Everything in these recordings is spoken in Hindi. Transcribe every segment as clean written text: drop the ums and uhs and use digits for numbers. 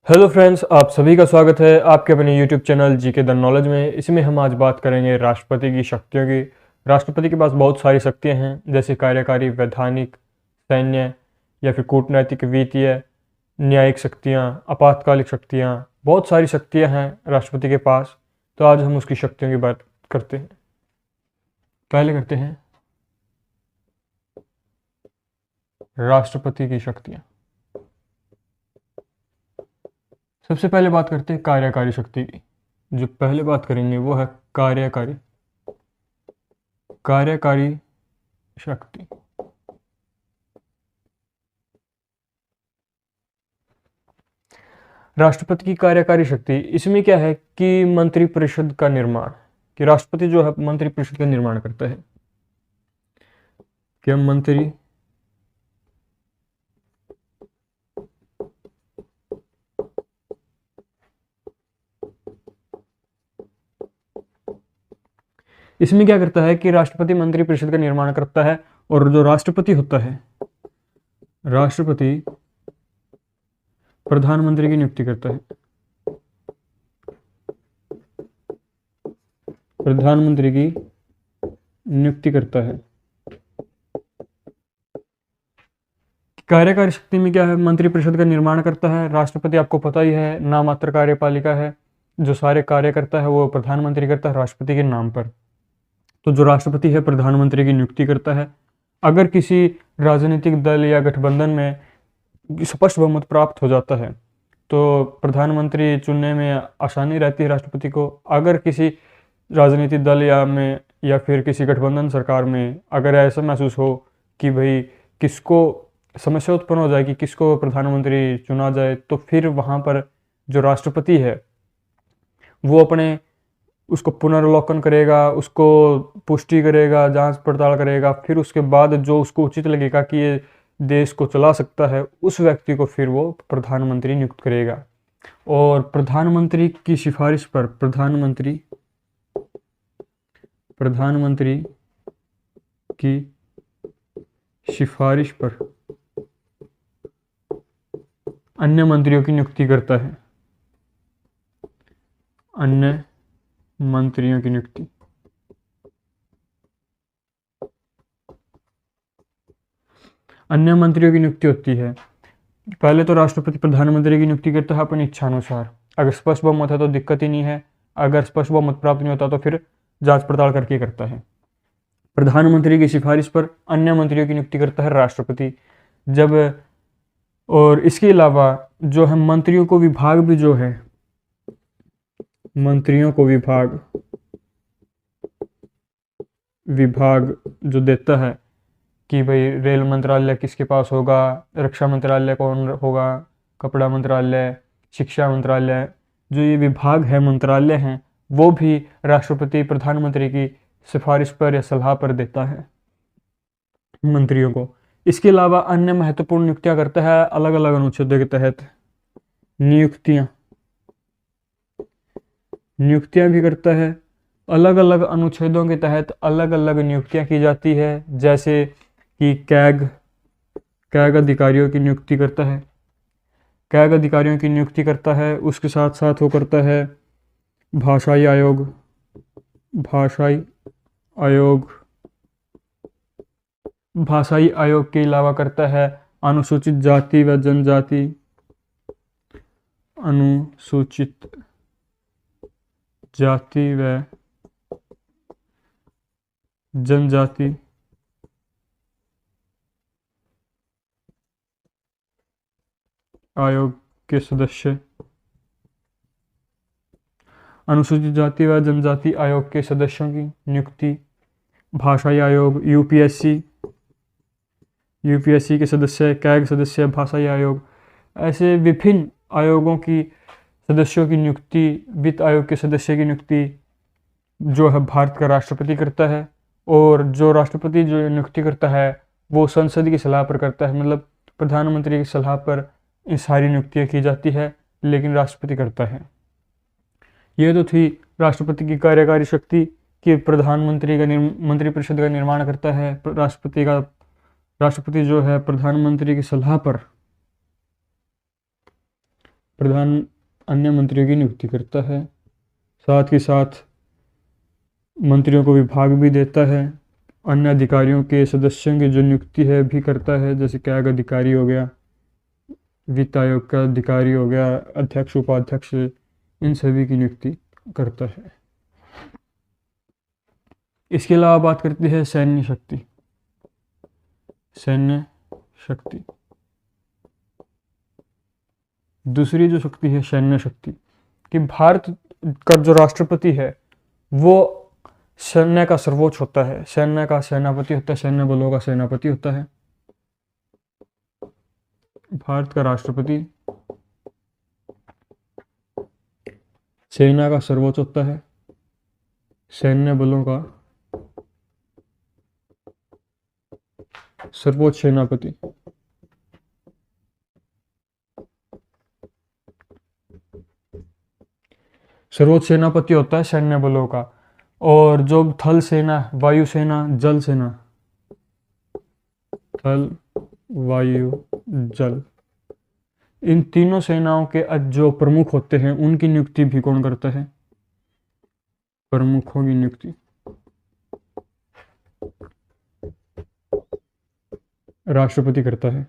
हेलो फ्रेंड्स, आप सभी का स्वागत है आपके अपने YouTube channel GK the knowledge में। इसमें हम आज बात करेंगे राष्ट्रपति की शक्तियों की। राष्ट्रपति के पास बहुत सारी शक्तियां हैं, जैसे कार्यकारी, वैधानिक, सैन्य या फिर कूटनैतिक, वित्तीय, न्यायिक शक्तियां, आपातकालिक शक्तियां। बहुत सारी शक्तियां हैं राष्ट्रपति के पास। तो आज हम उसकी शक्तियों की बात करते हैं। पहले करते हैं राष्ट्रपति की शक्तियां। सबसे पहले बात करते हैं कार्यकारी शक्ति की। जो पहले बात करेंगे वो है कार्यकारी कार्यकारी शक्ति। राष्ट्रपति की कार्यकारी शक्ति, इसमें क्या है कि मंत्रिपरिषद का निर्माण, कि राष्ट्रपति जो है मंत्रिपरिषद का निर्माण करता है। क्या मंत्री इसमें क्या करता है कि राष्ट्रपति मंत्रिपरिषद का निर्माण करता है, और जो राष्ट्रपति होता है, राष्ट्रपति प्रधानमंत्री की नियुक्ति करता है। प्रधानमंत्री की नियुक्ति करता है। कार्यकारी शक्ति में क्या है, मंत्रिपरिषद का निर्माण करता है। राष्ट्रपति आपको पता ही है, नामात्र कार्यपालिका है। जो सारे कार्य करता है वो प्रधानमंत्री करता है राष्ट्रपति के नाम पर। तो जो राष्ट्रपति है प्रधानमंत्री की नियुक्ति करता है। अगर किसी राजनीतिक दल या गठबंधन में स्पष्ट बहुमत प्राप्त हो जाता है तो प्रधानमंत्री चुनने में आसानी रहती है राष्ट्रपति को। अगर किसी राजनीतिक दल या फिर किसी गठबंधन सरकार में अगर ऐसा महसूस हो कि भाई किसको समस्या उत्पन्न हो जाए कि किसको प्रधानमंत्री चुना जाए, तो फिर वहाँ पर जो राष्ट्रपति है वो अपने उसको पुनर्वलोकन करेगा, उसको पुष्टि करेगा, जांच पड़ताल करेगा। फिर उसके बाद जो उसको उचित लगेगा कि ये देश को चला सकता है, उस व्यक्ति को फिर वो प्रधानमंत्री नियुक्त करेगा। और प्रधानमंत्री की सिफारिश पर प्रधानमंत्री की सिफारिश पर अन्य मंत्रियों की नियुक्ति करता है। अन्य मंत्रियों की नियुक्ति। अन्य मंत्रियों की नियुक्ति होती है। पहले तो राष्ट्रपति प्रधानमंत्री की नियुक्ति करता है अपनी इच्छा अनुसार। अगर स्पष्ट बहुमत है तो दिक्कत ही नहीं है, अगर स्पष्ट बहुमत प्राप्त नहीं होता तो फिर जांच पड़ताल करके करता है। प्रधानमंत्री की सिफारिश पर अन्य मंत्रियों की नियुक्ति करता है राष्ट्रपति। जब और इसके अलावा जो है मंत्रियों को विभाग भी जो है, मंत्रियों को विभाग जो देता है कि भाई रेल मंत्रालय किसके पास होगा, रक्षा मंत्रालय कौन होगा, कपड़ा मंत्रालय, शिक्षा मंत्रालय, जो ये विभाग है, मंत्रालय हैं, वो भी राष्ट्रपति प्रधानमंत्री की सिफारिश पर या सलाह पर देता है मंत्रियों को। इसके अलावा अन्य महत्वपूर्ण नियुक्तियां करता है अलग अलग अनुच्छेदों के तहत। नियुक्तियां भी करता है। अलग अलग अनुच्छेदों के तहत अलग अलग नियुक्तियां की जाती है, जैसे कि कैग अधिकारियों की नियुक्ति करता है। कैग अधिकारियों की नियुक्ति करता है। उसके साथ साथ वो करता है भाषाई आयोग भाषाई आयोग के अलावा करता है अनुसूचित जाति व जनजाति आयोग के सदस्य। अनुसूचित जाति व जनजाति आयोग के सदस्यों की नियुक्ति। भाषाई आयोग, यूपीएससी के सदस्य, कैग सदस्य, भाषाई आयोग, ऐसे विभिन्न आयोगों की सदस्यों की नियुक्ति, वित्त आयोग के सदस्य की नियुक्ति जो है भारत का राष्ट्रपति करता है। और जो राष्ट्रपति जो नियुक्ति करता है वो संसद की सलाह पर करता है, मतलब प्रधानमंत्री की सलाह पर इन सारी नियुक्तियां की जाती है, लेकिन राष्ट्रपति करता है। ये तो थी राष्ट्रपति की कार्यकारी शक्ति कि प्रधानमंत्री का मंत्रिपरिषद का निर्माण करता है। राष्ट्रपति जो है प्रधानमंत्री की सलाह पर प्रधान अन्य मंत्रियों की नियुक्ति करता है, साथ ही साथ मंत्रियों को विभाग भी देता है। अन्य अधिकारियों के सदस्यों की जो नियुक्ति है भी करता है, जैसे कैग अधिकारी हो गया, वित्त आयोग का अधिकारी हो गया, अध्यक्ष उपाध्यक्ष, इन सभी की नियुक्ति करता है। इसके अलावा बात करते हैं सैन्य शक्ति। सैन्य शक्ति दूसरी जो शक्ति है सैन्य शक्ति, कि भारत का जो राष्ट्रपति है वो सैन्य का सर्वोच्च होता है, सैन्य का सेनापति होता है, सैन्य बलों का सेनापति होता है। भारत का राष्ट्रपति सेना का सर्वोच्च होता है, सैन्य बलों का सर्वोच्च सेनापति। सर्वोच्च सेनापति होता है सैन्य बलों का। और जो थल सेना, वायु सेना, जल सेना, थल, वायु, जल, इन तीनों सेनाओं के जो प्रमुख होते हैं उनकी नियुक्ति भी कौन करता है? प्रमुखों की नियुक्ति राष्ट्रपति करता है।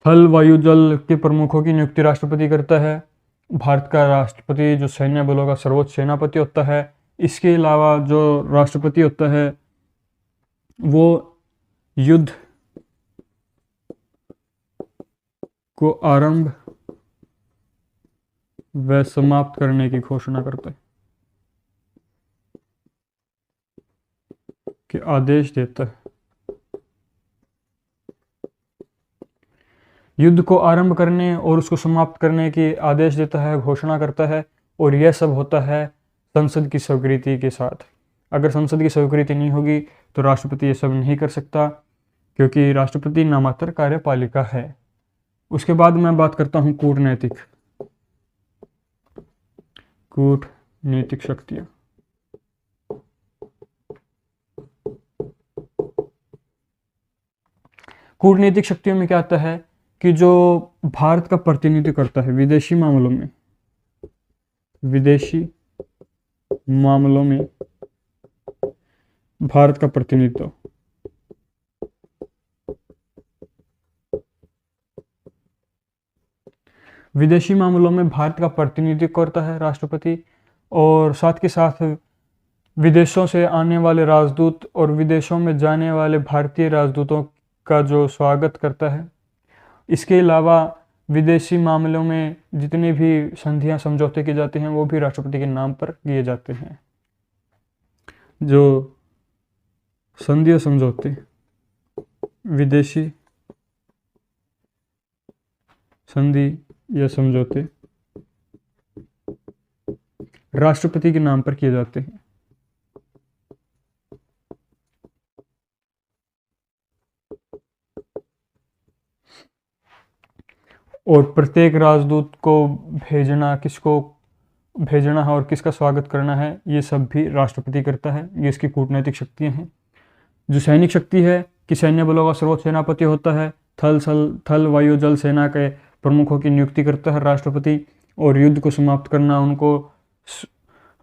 थल, वायु, जल के प्रमुखों की नियुक्ति राष्ट्रपति करता है। भारत का राष्ट्रपति जो सैन्य बलों का सर्वोच्च सेनापति होता है। इसके अलावा जो राष्ट्रपति होता है वो युद्ध को आरंभ व समाप्त करने की घोषणा करता है, कि आदेश देता है। युद्ध को आरंभ करने और उसको समाप्त करने की आदेश देता है, घोषणा करता है। और यह सब होता है संसद की स्वीकृति के साथ। अगर संसद की स्वीकृति नहीं होगी तो राष्ट्रपति ये सब नहीं कर सकता, क्योंकि राष्ट्रपति नामात्र कार्यपालिका है। उसके बाद मैं बात करता हूं कूटनीतिक शक्तियां। कूटनीतिक शक्तियों में क्या आता है कि जो भारत का प्रतिनिधित्व करता है विदेशी मामलों में, विदेशी मामलों में भारत का प्रतिनिधित्व, विदेशी मामलों में भारत का प्रतिनिधित्व करता है राष्ट्रपति। और साथ के साथ विदेशों से आने वाले राजदूत और विदेशों में जाने वाले भारतीय राजदूतों का जो स्वागत करता है। इसके अलावा विदेशी मामलों में जितने भी संधियां समझौते किए जाते हैं वो भी राष्ट्रपति के नाम पर किए जाते हैं। जो संधि और समझौते, विदेशी संधि या समझौते राष्ट्रपति के नाम पर किए जाते हैं। और प्रत्येक राजदूत को भेजना, किसको भेजना है और किसका स्वागत करना है, ये सब भी राष्ट्रपति करता है। ये इसकी कूटनैतिक शक्तियां हैं। जो सैनिक शक्ति है कि सैन्य बलों का सर्वोच्च सेनापति होता है, थल वायु जल सेना के प्रमुखों की नियुक्ति करता है राष्ट्रपति। और युद्ध को समाप्त करना, उनको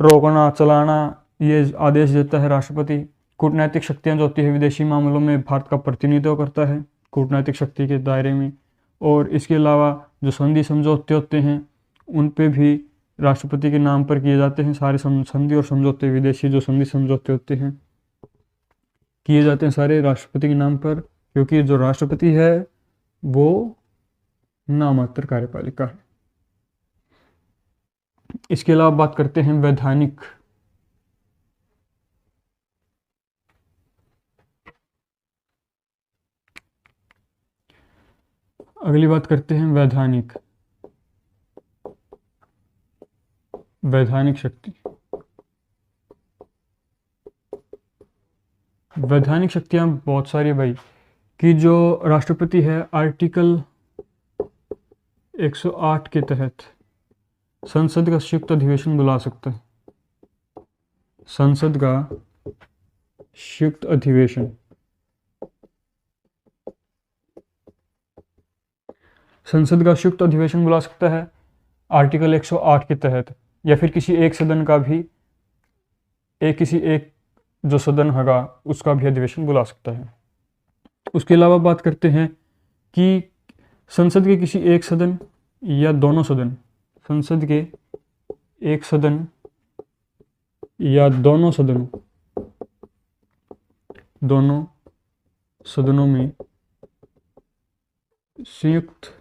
रोकना, चलाना, ये आदेश देता है राष्ट्रपति। कूटनैतिक शक्तियाँ जो होती है विदेशी मामलों में भारत का प्रतिनिधित्व करता है कूटनैतिक शक्ति के दायरे में। और इसके अलावा जो संधि समझौते होते हैं उन पे भी राष्ट्रपति के नाम पर किए जाते हैं। सारे संधि और समझौते, विदेशी जो संधि समझौते होते हैं, किए जाते हैं सारे राष्ट्रपति के नाम पर, क्योंकि जो राष्ट्रपति है वो नामात्र कार्यपालिका है। इसके अलावा बात करते हैं वैधानिक। अगली बात करते हैं वैधानिक शक्ति। वैधानिक शक्तियां बहुत सारी भाई, कि जो राष्ट्रपति है आर्टिकल 108 के तहत संसद का संयुक्त अधिवेशन बुला सकता है। संसद का संयुक्त अधिवेशन संसद का संयुक्त अधिवेशन बुला सकता है आर्टिकल 108 के तहत, या फिर किसी एक सदन का भी किसी एक जो सदन होगा उसका भी अधिवेशन बुला सकता है। उसके अलावा बात करते हैं कि संसद के किसी एक सदन या दोनों सदन, संसद के एक सदन या दोनों सदनों में संयुक्त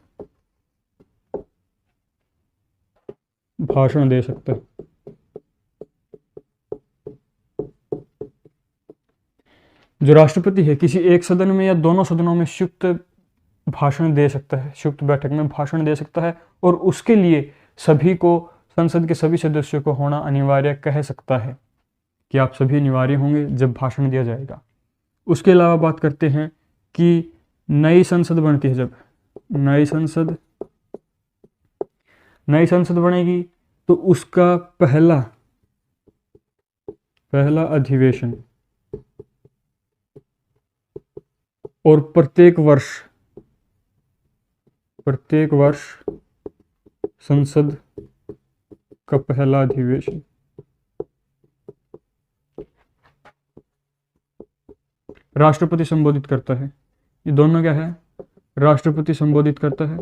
भाषण दे सकता है। जो राष्ट्रपति है किसी एक सदन में या दोनों सदनों में संयुक्त भाषण दे सकता है, संयुक्त बैठक में भाषण दे सकता है, और उसके लिए सभी को, संसद के सभी सदस्यों को होना अनिवार्य कह सकता है कि आप सभी अनिवार्य होंगे जब भाषण दिया जाएगा। उसके अलावा बात करते हैं कि नई संसद बनती है, जब नई संसद बनेगी तो उसका पहला अधिवेशन और प्रत्येक वर्ष संसद का पहला अधिवेशन राष्ट्रपति संबोधित करता है। ये दोनों क्या है? राष्ट्रपति संबोधित करता है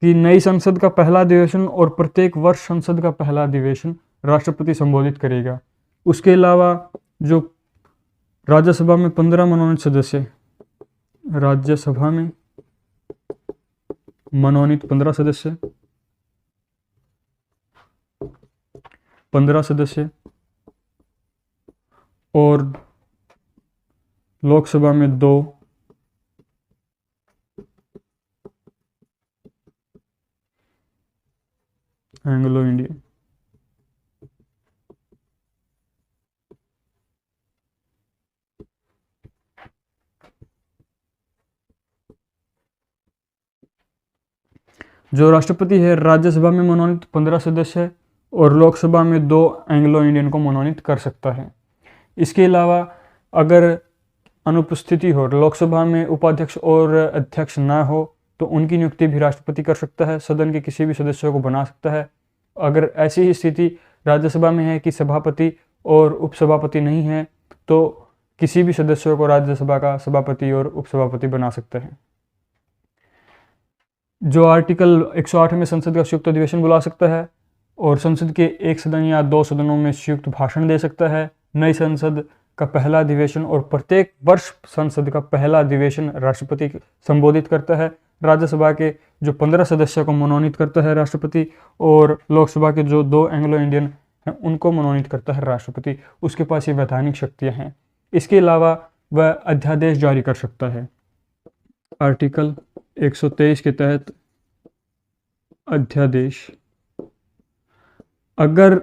कि नई संसद का पहला अधिवेशन और प्रत्येक वर्ष संसद का पहला अधिवेशन राष्ट्रपति संबोधित करेगा। उसके अलावा जो राज्यसभा में 15 मनोनीत सदस्य, राज्यसभा में मनोनीत 15 सदस्य और लोकसभा में 2 एंग्लो इंडियन। जो राष्ट्रपति है राज्यसभा में मनोनीत 15 सदस्य और लोकसभा में 2 एंग्लो इंडियन को मनोनीत कर सकता है। इसके अलावा अगर अनुपस्थिति हो, लोकसभा में उपाध्यक्ष और अध्यक्ष ना हो, तो उनकी नियुक्ति भी राष्ट्रपति कर सकता है, सदन के किसी भी सदस्यों को बना सकता है। अगर ऐसी ही स्थिति राज्यसभा में है कि सभापति और उपसभापति नहीं है, तो किसी भी सदस्यों को राज्यसभा का सभापति और उपसभापति बना सकता है। जो आर्टिकल 108 में संसद का संयुक्त अधिवेशन बुला सकता है और संसद के एक सदन या 2 सदनों में संयुक्त भाषण दे सकता है। नई संसद का पहला अधिवेशन और प्रत्येक वर्ष संसद का पहला अधिवेशन राष्ट्रपति संबोधित करता है। राज्यसभा के जो 15 सदस्यों को मनोनीत करता है राष्ट्रपति, और लोकसभा के जो 2 एंग्लो इंडियन हैं उनको मनोनीत करता है राष्ट्रपति। उसके पास ये वैधानिक शक्तियाँ हैं। इसके अलावा वह अध्यादेश जारी कर सकता है। आर्टिकल 123 के तहत अध्यादेश, अगर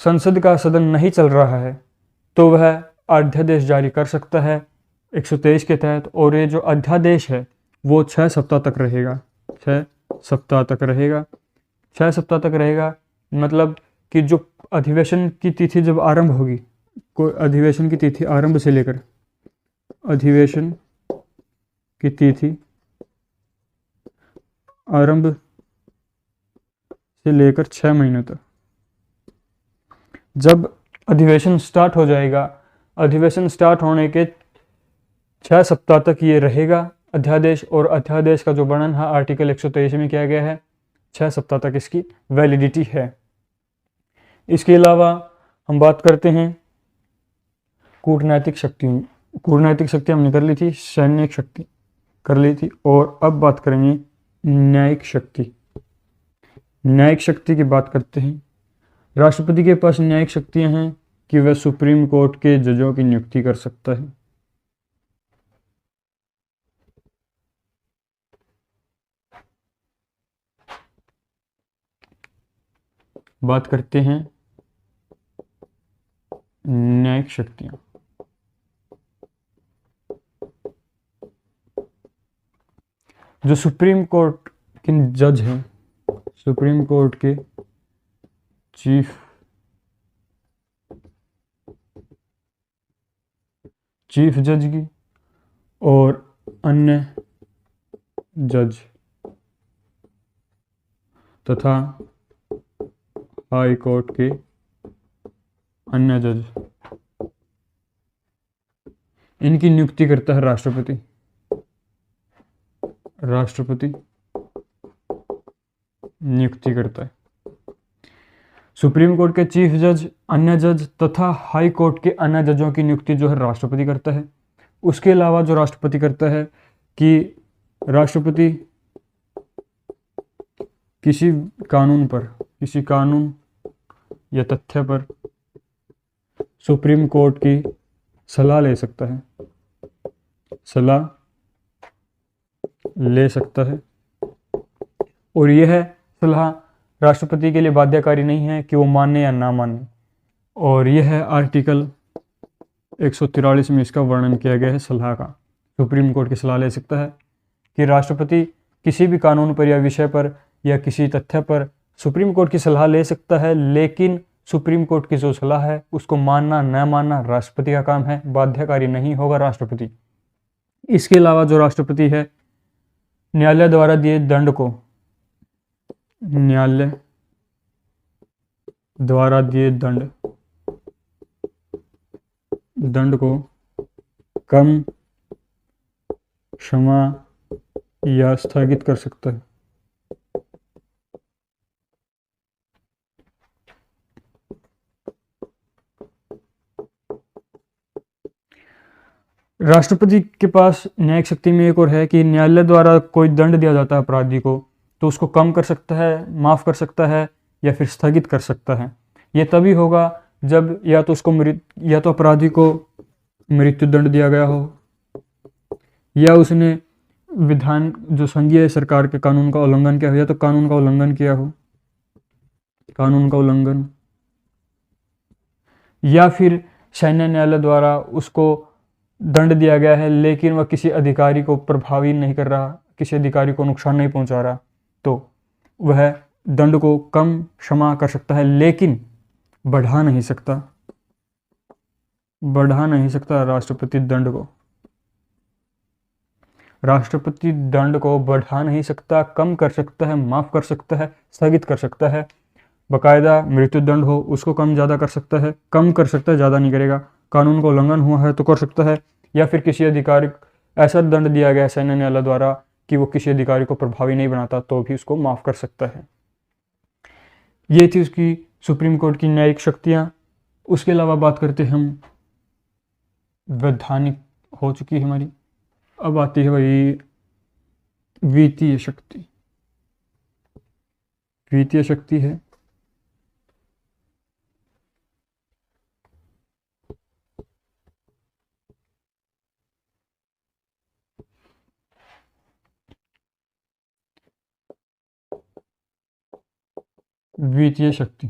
संसद का सदन नहीं चल रहा है तो वह अध्यादेश जारी कर सकता है 123 के तहत, और ये जो अध्यादेश है वो 6 सप्ताह तक रहेगा। 6 सप्ताह तक रहेगा। 6 सप्ताह तक रहेगा मतलब कि जो अधिवेशन की तिथि जब आरंभ होगी, कोई अधिवेशन की तिथि आरंभ से लेकर अधिवेशन की तिथि आरंभ से लेकर 6 महीने तक, जब अधिवेशन स्टार्ट हो जाएगा, अधिवेशन स्टार्ट होने के 6 सप्ताह तक ये रहेगा अध्यादेश। और अध्यादेश का जो वर्णन है आर्टिकल 123 में किया गया है, 6 सप्ताह तक इसकी वैलिडिटी है। इसके अलावा हम बात करते हैं कूटनैतिक शक्ति। कूटनैतिक शक्ति हमने कर ली थी, सैनिक शक्ति कर ली थी, और अब बात करेंगे न्यायिक शक्ति। न्यायिक शक्ति की बात करते हैं। राष्ट्रपति के पास न्यायिक शक्तियां हैं कि वह सुप्रीम कोर्ट के जजों की नियुक्ति कर सकता है। बात करते हैं न्यायिक शक्तियां। जो सुप्रीम कोर्ट के जज हैं, सुप्रीम कोर्ट के चीफ जज की और अन्य जज तथा हाई कोर्ट के अन्य जज, इनकी नियुक्ति करता है राष्ट्रपति। राष्ट्रपति नियुक्ति करता है। सुप्रीम कोर्ट के चीफ जज, अन्य जज तथा हाई कोर्ट के अन्य जजों की नियुक्ति जो है राष्ट्रपति करता है। उसके अलावा जो राष्ट्रपति करता है कि राष्ट्रपति किसी कानून या तथ्य पर सुप्रीम कोर्ट की सलाह ले सकता है, और यह सलाह राष्ट्रपति के लिए बाध्यकारी नहीं है कि वो माने या ना माने। और यह आर्टिकल 143 में इसका वर्णन किया गया है सलाह का। सुप्रीम कोर्ट की सलाह ले सकता है कि राष्ट्रपति किसी भी कानून पर या विषय पर या किसी तथ्य पर सुप्रीम कोर्ट की सलाह ले सकता है, लेकिन सुप्रीम कोर्ट की जो सलाह है उसको मानना न मानना राष्ट्रपति का काम है, बाध्यकारी नहीं होगा राष्ट्रपति। इसके अलावा जो राष्ट्रपति है न्यायालय द्वारा दिए दंड को कम, क्षमा या स्थगित कर सकता है। राष्ट्रपति के पास न्यायिक शक्ति में एक और है कि न्यायालय द्वारा कोई दंड दिया जाता है अपराधी को, तो उसको कम कर सकता है, माफ़ कर सकता है या फिर स्थगित कर सकता है। ये तभी होगा जब या तो अपराधी को मृत्यु दंड दिया गया हो, या उसने जो संघीय सरकार के कानून का उल्लंघन किया हो, या तो कानून का उल्लंघन किया हो, या फिर सैन्य न्यायालय द्वारा उसको दंड दिया गया है लेकिन वह किसी अधिकारी को प्रभावी नहीं कर रहा, किसी अधिकारी को नुकसान नहीं पहुंचा रहा, तो वह दंड को कम, क्षमा कर सकता है, लेकिन बढ़ा नहीं सकता राष्ट्रपति दंड को बढ़ा नहीं सकता, कम कर सकता है, माफ़ कर सकता है, स्थगित कर सकता है। बाकायदा मृत्यु दंड हो उसको कम ज़्यादा कर सकता है, कम कर सकता है, ज़्यादा नहीं करेगा। कानून का उल्लंघन हुआ है तो कर सकता है, या फिर किसी अधिकारी ऐसा दंड दिया गया है सैन्य न्यायालय द्वारा कि वो किसी अधिकारी को प्रभावी नहीं बनाता, तो भी उसको माफ़ कर सकता है। ये थी उसकी सुप्रीम कोर्ट की न्यायिक शक्तियाँ। उसके अलावा बात करते हम वैधानिक हो चुकी है हमारी, अब आती है वही वित्तीय शक्ति। वित्तीय शक्ति है वित्तीय शक्ति।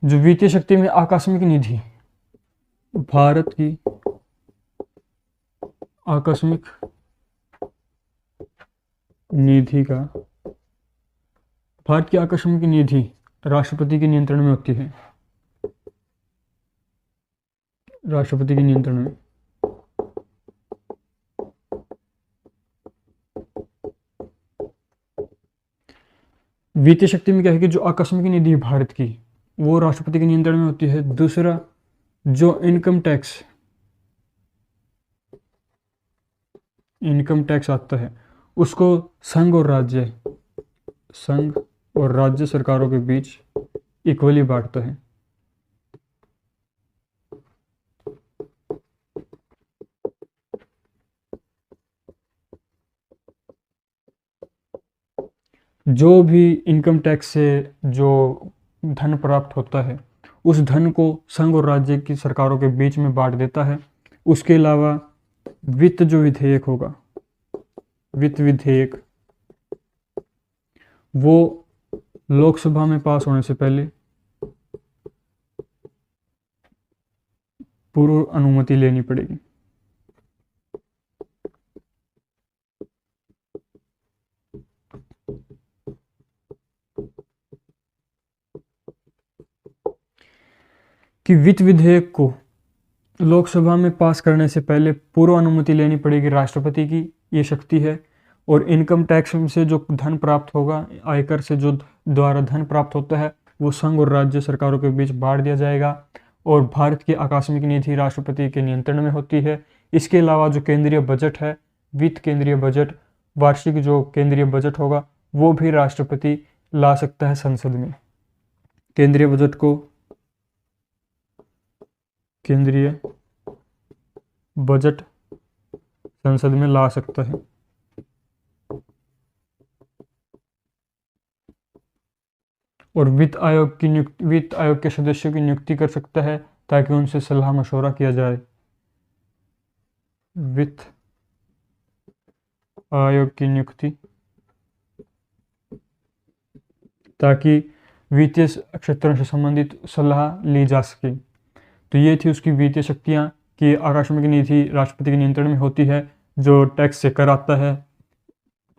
जो वित्तीय शक्ति में आकस्मिक निधि, भारत की आकस्मिक निधि राष्ट्रपति के नियंत्रण में होती है। राष्ट्रपति के नियंत्रण में। वित्तीय शक्ति में क्या है कि जो आकस्मिक निधि भारत की वो राष्ट्रपति के नियंत्रण में होती है। दूसरा, जो इनकम टैक्स आता है उसको संघ और राज्य सरकारों के बीच इक्वली बांटता है। जो भी इनकम टैक्स से जो धन प्राप्त होता है उस धन को संघ और राज्य की सरकारों के बीच में बांट देता है। उसके अलावा वित्त विधेयक वो लोकसभा में पास होने से पहले पूर्व अनुमति लेनी पड़ेगी। कि वित्त विधेयक को लोकसभा में पास करने से पहले पूर्व अनुमति लेनी पड़ेगी राष्ट्रपति की, ये शक्ति है। और इनकम टैक्स से जो धन प्राप्त होगा, आयकर से जो द्वारा धन प्राप्त होता है, वो संघ और राज्य सरकारों के बीच बांट दिया जाएगा। और भारत की आकस्मिक निधि राष्ट्रपति के नियंत्रण में होती है। इसके अलावा जो केंद्रीय बजट है, वित्त केंद्रीय बजट, वार्षिक जो केंद्रीय बजट होगा, वो भी राष्ट्रपति ला सकता है संसद में। केंद्रीय बजट को केंद्रीय बजट संसद में ला सकता है। और वित्त आयोग के सदस्यों की नियुक्ति कर सकता है ताकि उनसे सलाह मशवरा किया जाए। वित्त आयोग की नियुक्ति ताकि वित्तीय क्षेत्रों से संबंधित सलाह ली जा सके। तो ये थी उसकी वित्तीय शक्तियाँ कि आकस्मिक निधि राष्ट्रपति के नियंत्रण में होती है, जो टैक्स से कर आता है,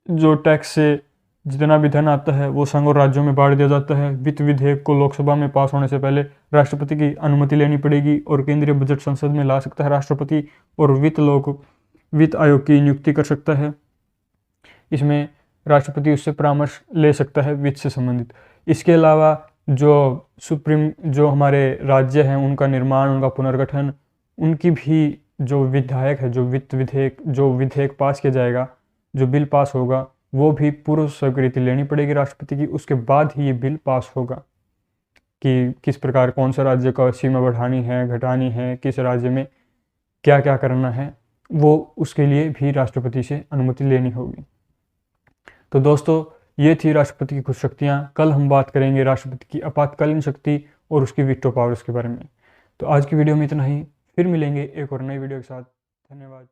जो टैक्स से जितना भी धन आता है वो संघ और राज्यों में बांट दिया जाता है। वित्त विधेयक को लोकसभा में पास होने से पहले राष्ट्रपति की अनुमति लेनी पड़ेगी और केंद्रीय बजट संसद में ला सकता है राष्ट्रपति। और वित्त आयोग की नियुक्ति कर सकता है। इसमें राष्ट्रपति उससे परामर्श ले सकता है वित्त से संबंधित। इसके अलावा जो हमारे राज्य हैं, उनका निर्माण, उनका पुनर्गठन, उनकी भी जो विधायक है, जो विधेयक पास किया जाएगा, जो बिल पास होगा, वो भी पूर्व स्वीकृति लेनी पड़ेगी राष्ट्रपति की। उसके बाद ही ये बिल पास होगा कि किस प्रकार कौन सा राज्य का सीमा बढ़ानी है, घटानी है, किस राज्य में क्या क्या करना है, वो उसके लिए भी राष्ट्रपति से अनुमति लेनी होगी। तो दोस्तों, ये थी राष्ट्रपति की कुछ शक्तियाँ। कल हम बात करेंगे राष्ट्रपति की आपातकालीन शक्ति और उसकी वीटो पावर्स के बारे में। तो आज की वीडियो में इतना ही, फिर मिलेंगे एक और नई वीडियो के साथ। धन्यवाद।